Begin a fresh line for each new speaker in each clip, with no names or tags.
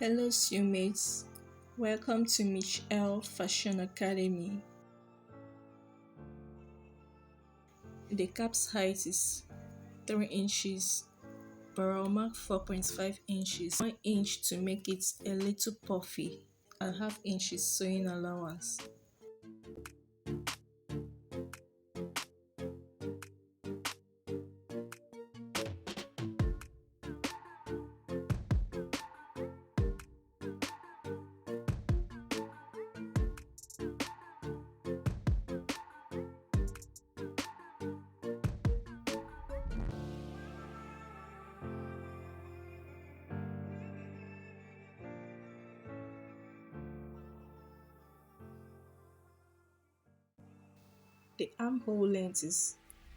Hello, mates. Welcome to Michelle Fashion Academy. The cap's height is 3 inches, barrel mark 4.5 inches, 1 inch to make it a little puffy, and half inches sewing allowance. The armhole length is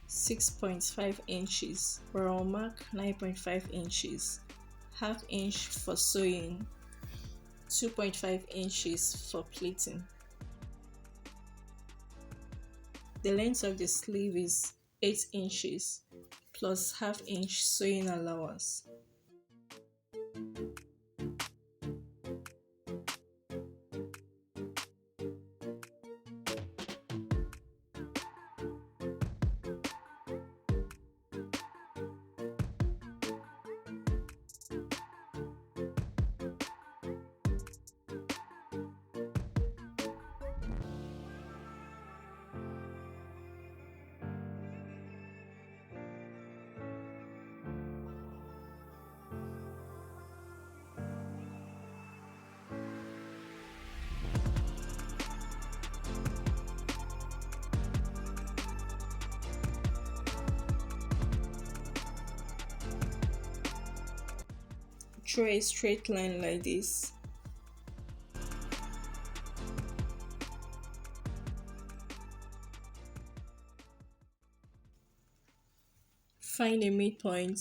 6.5 inches, barrel mark 9.5 inches, half inch for sewing, 2.5 inches for pleating. The length of the sleeve is 8 inches plus half inch sewing allowance. Draw a straight line like this. Find a midpoint.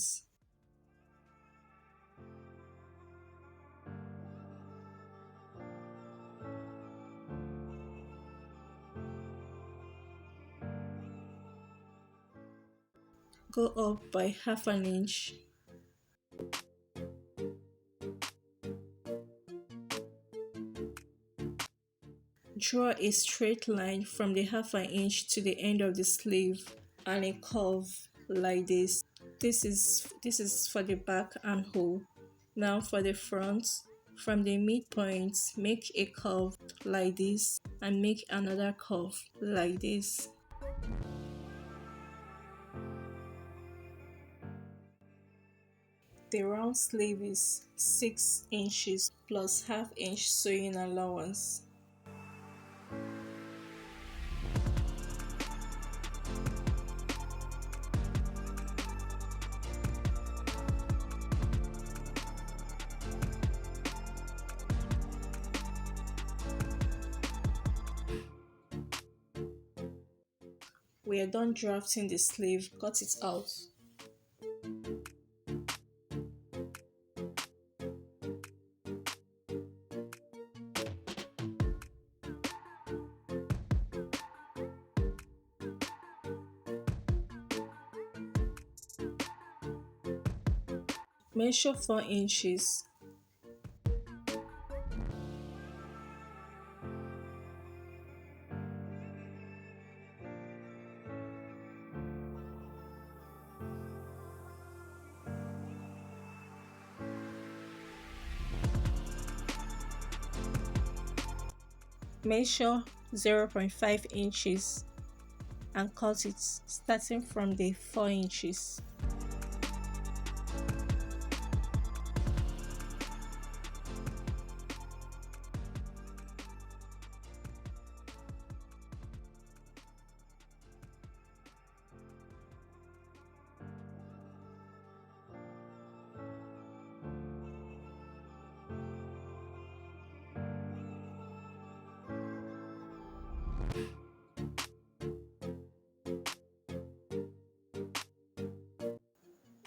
Go up by half an inch. Draw a straight line from the half an inch to the end of the sleeve and a curve like this. This is for the back armhole. Now for the front, from the midpoint, make a curve like this and make another curve like this. The round sleeve is 6 inches plus half inch sewing allowance. We are done drafting the sleeve, cut it out. Measure 4 inches. Measure 0.5 inches and cut it starting from the 4 inches.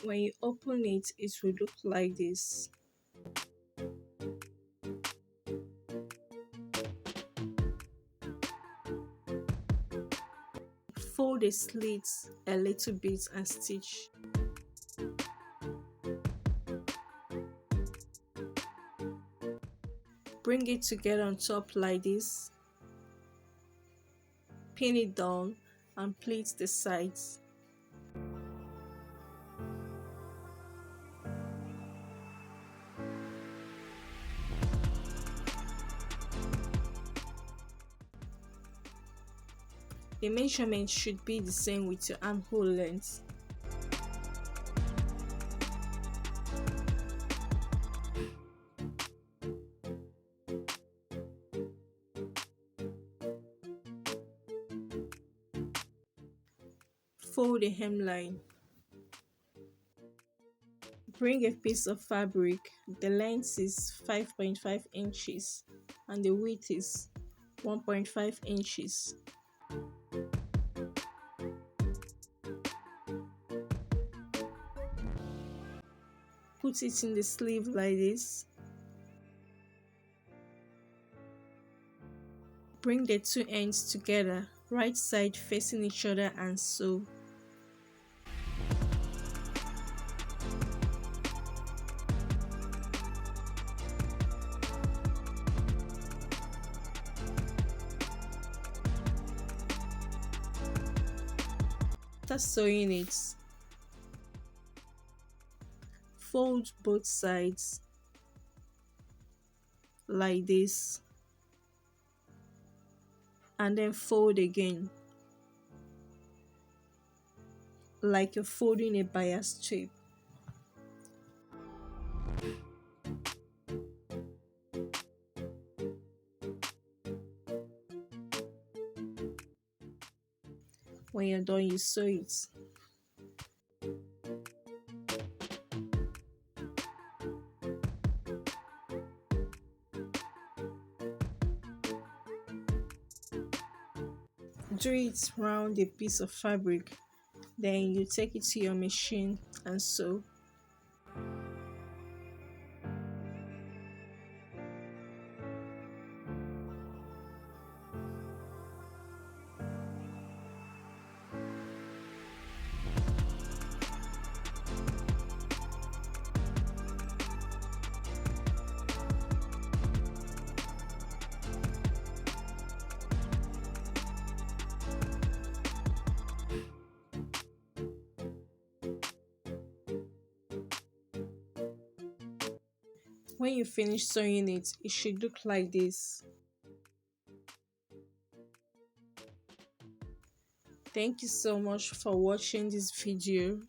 When you open it, it will look like this. Fold the slits a little bit and stitch. Bring it together on top like this, pin it down and pleat the sides. The measurement should be the same with your armhole length. Fold the hemline. Bring a piece of fabric. The length is 5.5 inches and the width is 1.5 inches. Put it in the sleeve like this. Bring the two ends together, right side facing each other and sew. After sewing it, fold both sides like this and then fold again like you're folding a bias tape. When you're done, you sew it. Do it round a piece of fabric, then you take it to your machine and sew. When you finish sewing it, it should look like this. Thank you so much for watching this video.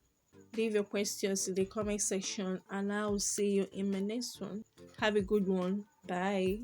Leave your questions in the comment section and I will see you in my next one. Have a good one. Bye.